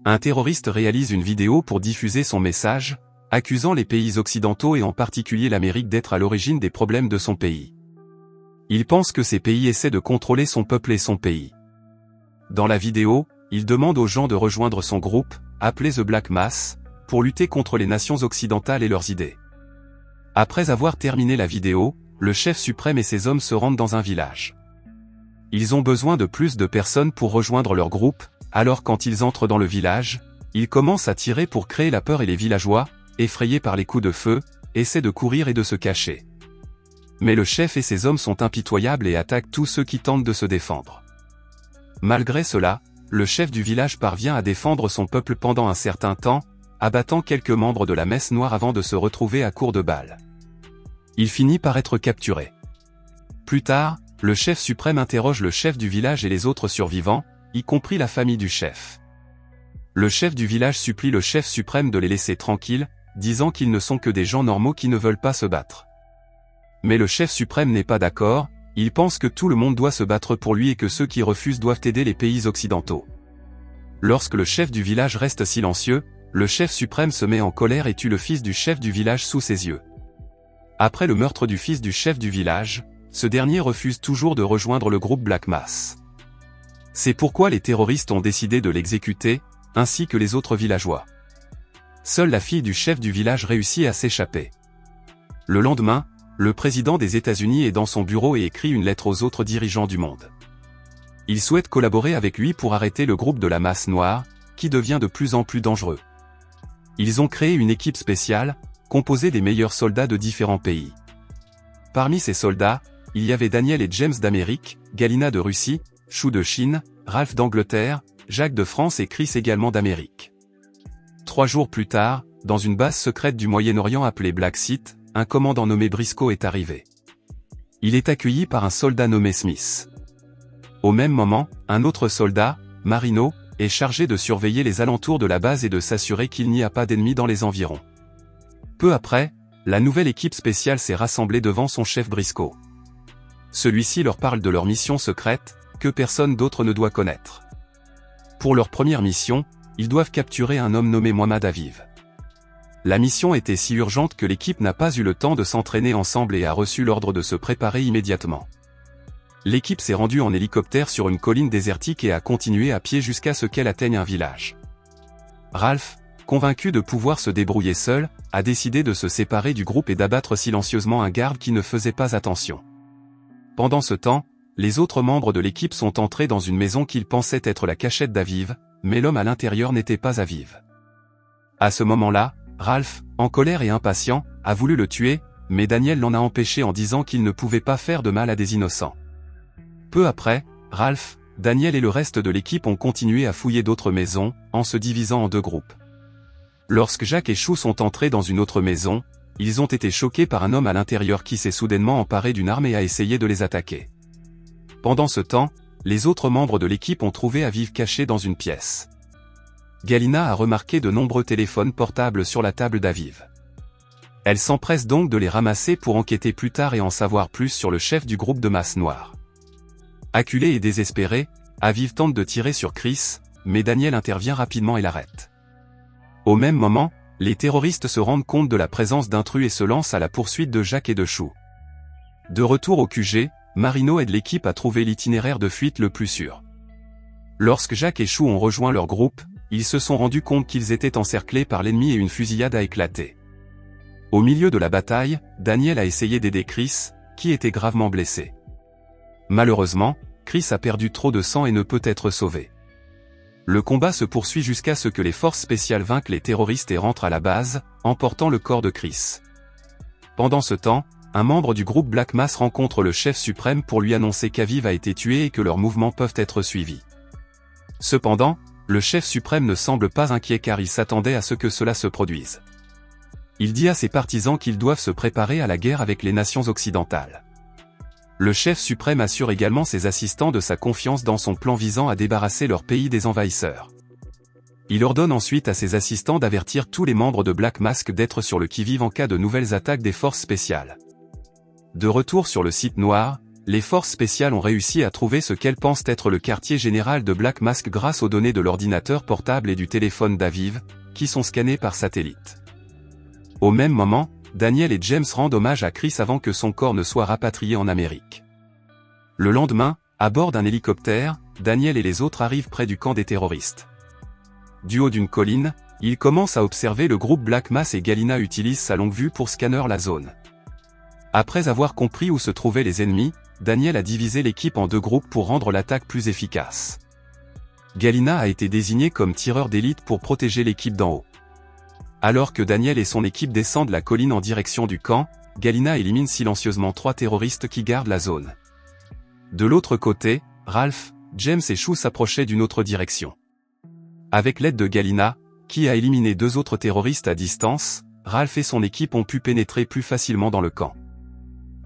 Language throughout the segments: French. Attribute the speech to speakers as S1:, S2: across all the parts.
S1: Un terroriste réalise une vidéo pour diffuser son message, accusant les pays occidentaux et en particulier l'Amérique d'être à l'origine des problèmes de son pays. Il pense que ces pays essaient de contrôler son peuple et son pays. Dans la vidéo, il demande aux gens de rejoindre son groupe, appelé The Black Mass, pour lutter contre les nations occidentales et leurs idées. Après avoir terminé la vidéo, le chef suprême et ses hommes se rendent dans un village. Ils ont besoin de plus de personnes pour rejoindre leur groupe, alors quand ils entrent dans le village, ils commencent à tirer pour créer la peur et les villageois, effrayés par les coups de feu, essaient de courir et de se cacher. Mais le chef et ses hommes sont impitoyables et attaquent tous ceux qui tentent de se défendre. Malgré cela, le chef du village parvient à défendre son peuple pendant un certain temps, abattant quelques membres de la messe noire avant de se retrouver à court de balles. Il finit par être capturé. Plus tard, le chef suprême interroge le chef du village et les autres survivants, y compris la famille du chef. Le chef du village supplie le chef suprême de les laisser tranquilles, disant qu'ils ne sont que des gens normaux qui ne veulent pas se battre. Mais le chef suprême n'est pas d'accord, il pense que tout le monde doit se battre pour lui et que ceux qui refusent doivent aider les pays occidentaux. Lorsque le chef du village reste silencieux, le chef suprême se met en colère et tue le fils du chef du village sous ses yeux. Après le meurtre du fils du chef du village, ce dernier refuse toujours de rejoindre le groupe Black Mass. C'est pourquoi les terroristes ont décidé de l'exécuter, ainsi que les autres villageois. Seule la fille du chef du village réussit à s'échapper. Le lendemain, le président des États-Unis est dans son bureau et écrit une lettre aux autres dirigeants du monde. Il souhaite collaborer avec lui pour arrêter le groupe de la masse noire, qui devient de plus en plus dangereux. Ils ont créé une équipe spéciale, composée des meilleurs soldats de différents pays. Parmi ces soldats, il y avait Daniel et James d'Amérique, Galina de Russie, Chou de Chine, Ralph d'Angleterre, Jacques de France et Chris également d'Amérique. 3 jours plus tard, dans une base secrète du Moyen-Orient appelée Black Site, un commandant nommé Briscoe est arrivé. Il est accueilli par un soldat nommé Smith. Au même moment, un autre soldat, Marino, est chargé de surveiller les alentours de la base et de s'assurer qu'il n'y a pas d'ennemis dans les environs. Peu après, la nouvelle équipe spéciale s'est rassemblée devant son chef Briscoe. Celui-ci leur parle de leur mission secrète, que personne d'autre ne doit connaître. Pour leur première mission, ils doivent capturer un homme nommé Muhammad Aviv. La mission était si urgente que l'équipe n'a pas eu le temps de s'entraîner ensemble et a reçu l'ordre de se préparer immédiatement. L'équipe s'est rendue en hélicoptère sur une colline désertique et a continué à pied jusqu'à ce qu'elle atteigne un village. Ralph, convaincu de pouvoir se débrouiller seul, a décidé de se séparer du groupe et d'abattre silencieusement un garde qui ne faisait pas attention. Pendant ce temps, les autres membres de l'équipe sont entrés dans une maison qu'ils pensaient être la cachette d'Aviv, mais l'homme à l'intérieur n'était pas Aviv. À ce moment-là, Ralph, en colère et impatient, a voulu le tuer, mais Daniel l'en a empêché en disant qu'il ne pouvait pas faire de mal à des innocents. Peu après, Ralph, Daniel et le reste de l'équipe ont continué à fouiller d'autres maisons, en se divisant en 2 groupes. Lorsque Jacques et Chou sont entrés dans une autre maison, ils ont été choqués par un homme à l'intérieur qui s'est soudainement emparé d'une arme et a essayé de les attaquer. Pendant ce temps, les autres membres de l'équipe ont trouvé Aviv caché dans une pièce. Galina a remarqué de nombreux téléphones portables sur la table d'Aviv. Elle s'empresse donc de les ramasser pour enquêter plus tard et en savoir plus sur le chef du groupe de masse noire. Acculé et désespéré, Aviv tente de tirer sur Chris, mais Daniel intervient rapidement et l'arrête. Au même moment, les terroristes se rendent compte de la présence d'intrus et se lancent à la poursuite de Jacques et de Chou. De retour au QG, Marino aide l'équipe à trouver l'itinéraire de fuite le plus sûr. Lorsque Jacques et Chou ont rejoint leur groupe, ils se sont rendus compte qu'ils étaient encerclés par l'ennemi et une fusillade a éclaté. Au milieu de la bataille, Daniel a essayé d'aider Chris, qui était gravement blessé. Malheureusement, Chris a perdu trop de sang et ne peut être sauvé. Le combat se poursuit jusqu'à ce que les forces spéciales vainquent les terroristes et rentrent à la base, emportant le corps de Chris. Pendant ce temps, un membre du groupe Black Mass rencontre le chef suprême pour lui annoncer qu'Aviv a été tué et que leurs mouvements peuvent être suivis. Cependant, le chef suprême ne semble pas inquiet car il s'attendait à ce que cela se produise. Il dit à ses partisans qu'ils doivent se préparer à la guerre avec les nations occidentales. Le chef suprême assure également ses assistants de sa confiance dans son plan visant à débarrasser leur pays des envahisseurs. Il ordonne ensuite à ses assistants d'avertir tous les membres de Black Mask d'être sur le qui-vive en cas de nouvelles attaques des forces spéciales. De retour sur le site noir, les forces spéciales ont réussi à trouver ce qu'elles pensent être le quartier général de Black Mask grâce aux données de l'ordinateur portable et du téléphone d'Aviv, qui sont scannés par satellite. Au même moment, Daniel et James rendent hommage à Chris avant que son corps ne soit rapatrié en Amérique. Le lendemain, à bord d'un hélicoptère, Daniel et les autres arrivent près du camp des terroristes. Du haut d'une colline, ils commencent à observer le groupe Black Mass et Galina utilise sa longue vue pour scanner la zone. Après avoir compris où se trouvaient les ennemis, Daniel a divisé l'équipe en deux groupes pour rendre l'attaque plus efficace. Galina a été désigné comme tireur d'élite pour protéger l'équipe d'en haut. Alors que Daniel et son équipe descendent la colline en direction du camp, Galina élimine silencieusement 3 terroristes qui gardent la zone. De l'autre côté, Ralph, James et Chou s'approchaient d'une autre direction. Avec l'aide de Galina, qui a éliminé 2 autres terroristes à distance, Ralph et son équipe ont pu pénétrer plus facilement dans le camp.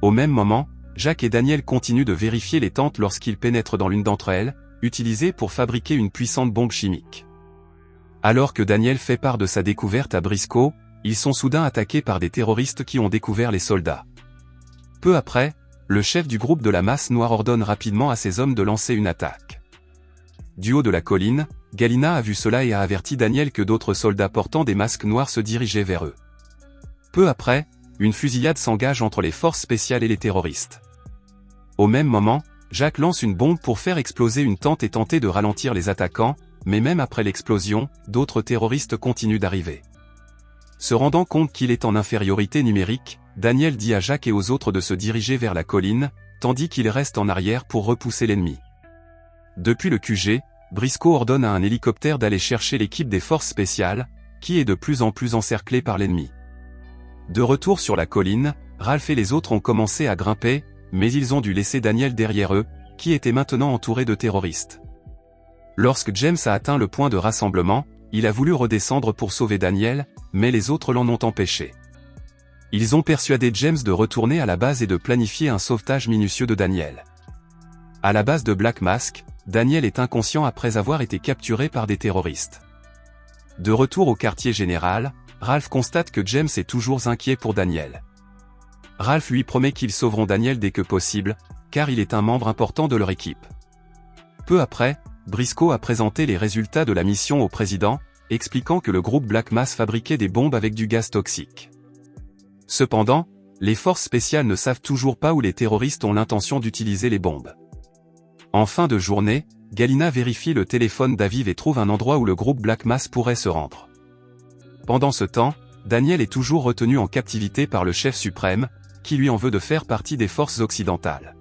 S1: Au même moment, Jack et Daniel continuent de vérifier les tentes lorsqu'ils pénètrent dans l'une d'entre elles, utilisée pour fabriquer une puissante bombe chimique. Alors que Daniel fait part de sa découverte à Briscoe, ils sont soudain attaqués par des terroristes qui ont découvert les soldats. Peu après, le chef du groupe de la masse noire ordonne rapidement à ses hommes de lancer une attaque. Du haut de la colline, Galina a vu cela et a averti Daniel que d'autres soldats portant des masques noirs se dirigeaient vers eux. Peu après, une fusillade s'engage entre les forces spéciales et les terroristes. Au même moment, Jack lance une bombe pour faire exploser une tente et tenter de ralentir les attaquants, mais même après l'explosion, d'autres terroristes continuent d'arriver. Se rendant compte qu'il est en infériorité numérique, Daniel dit à Jack et aux autres de se diriger vers la colline, tandis qu'il reste en arrière pour repousser l'ennemi. Depuis le QG, Briscoe ordonne à un hélicoptère d'aller chercher l'équipe des forces spéciales, qui est de plus en plus encerclée par l'ennemi. De retour sur la colline, Ralph et les autres ont commencé à grimper, mais ils ont dû laisser Daniel derrière eux, qui était maintenant entouré de terroristes. Lorsque James a atteint le point de rassemblement, il a voulu redescendre pour sauver Daniel, mais les autres l'en ont empêché. Ils ont persuadé James de retourner à la base et de planifier un sauvetage minutieux de Daniel. À la base de Black Mask, Daniel est inconscient après avoir été capturé par des terroristes. De retour au quartier général, Ralph constate que James est toujours inquiet pour Daniel. Ralph lui promet qu'ils sauveront Daniel dès que possible, car il est un membre important de leur équipe. Peu après, Briscoe a présenté les résultats de la mission au président, expliquant que le groupe Black Mass fabriquait des bombes avec du gaz toxique. Cependant, les forces spéciales ne savent toujours pas où les terroristes ont l'intention d'utiliser les bombes. En fin de journée, Galina vérifie le téléphone d'Aviv et trouve un endroit où le groupe Black Mass pourrait se rendre. Pendant ce temps, Daniel est toujours retenu en captivité par le chef suprême, qui lui en veut de faire partie des forces occidentales.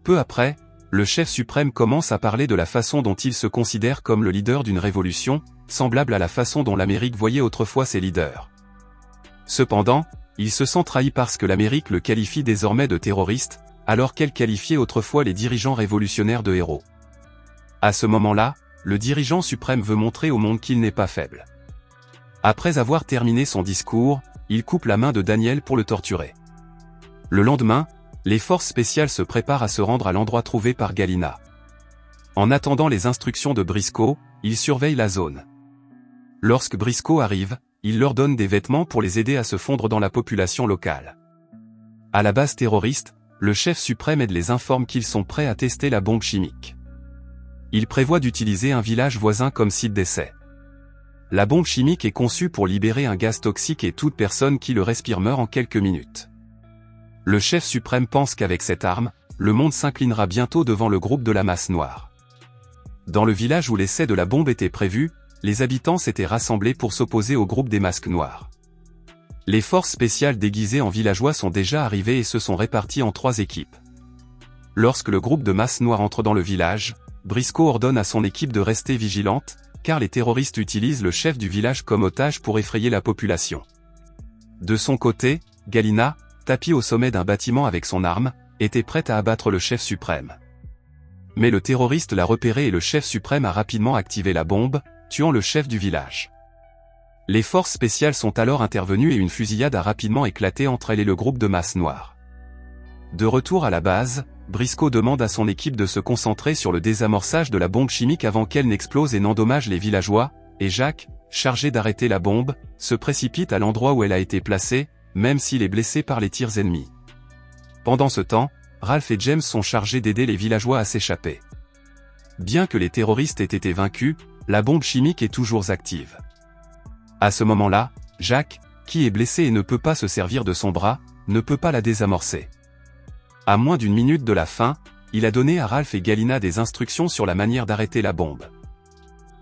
S1: Peu après, le chef suprême commence à parler de la façon dont il se considère comme le leader d'une révolution, semblable à la façon dont l'Amérique voyait autrefois ses leaders. Cependant, il se sent trahi parce que l'Amérique le qualifie désormais de terroriste, alors qu'elle qualifiait autrefois les dirigeants révolutionnaires de héros. À ce moment-là, le dirigeant suprême veut montrer au monde qu'il n'est pas faible. Après avoir terminé son discours, il coupe la main de Daniel pour le torturer. Le lendemain, les forces spéciales se préparent à se rendre à l'endroit trouvé par Galina. En attendant les instructions de Briscoe, ils surveillent la zone. Lorsque Briscoe arrive, il leur donne des vêtements pour les aider à se fondre dans la population locale. À la base terroriste, le chef suprême les informe qu'ils sont prêts à tester la bombe chimique. Il prévoit d'utiliser un village voisin comme site d'essai. La bombe chimique est conçue pour libérer un gaz toxique et toute personne qui le respire meurt en quelques minutes. Le chef suprême pense qu'avec cette arme, le monde s'inclinera bientôt devant le groupe de la masse noire. Dans le village où l'essai de la bombe était prévu, les habitants s'étaient rassemblés pour s'opposer au groupe des masques noirs. Les forces spéciales déguisées en villageois sont déjà arrivées et se sont réparties en 3 équipes. Lorsque le groupe de masse noire entre dans le village, Briscoe ordonne à son équipe de rester vigilante, car les terroristes utilisent le chef du village comme otage pour effrayer la population. De son côté, Galina, tapie au sommet d'un bâtiment avec son arme, était prête à abattre le chef suprême. Mais le terroriste l'a repéré et le chef suprême a rapidement activé la bombe, tuant le chef du village. Les forces spéciales sont alors intervenues et une fusillade a rapidement éclaté entre elle et le groupe de masse noire. De retour à la base, Briscoe demande à son équipe de se concentrer sur le désamorçage de la bombe chimique avant qu'elle n'explose et n'endommage les villageois, et Jack, chargé d'arrêter la bombe, se précipite à l'endroit où elle a été placée, même s'il est blessé par les tirs ennemis. Pendant ce temps, Ralph et James sont chargés d'aider les villageois à s'échapper. Bien que les terroristes aient été vaincus, la bombe chimique est toujours active. À ce moment-là, Jack, qui est blessé et ne peut pas se servir de son bras, ne peut pas la désamorcer. À moins d'une minute de la fin, il a donné à Ralph et Galina des instructions sur la manière d'arrêter la bombe.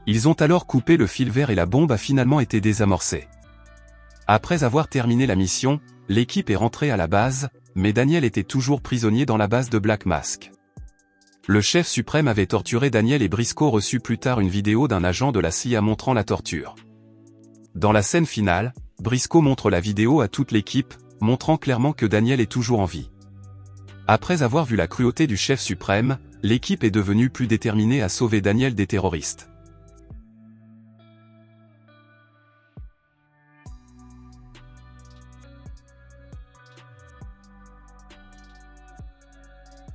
S1: Ils ont alors coupé le fil vert et la bombe a finalement été désamorcée. Après avoir terminé la mission, l'équipe est rentrée à la base, mais Daniel était toujours prisonnier dans la base de Black Mask. Le chef suprême avait torturé Daniel et Briscoe reçut plus tard une vidéo d'un agent de la CIA montrant la torture. Dans la scène finale, Briscoe montre la vidéo à toute l'équipe, montrant clairement que Daniel est toujours en vie. Après avoir vu la cruauté du chef suprême, l'équipe est devenue plus déterminée à sauver Daniel des terroristes.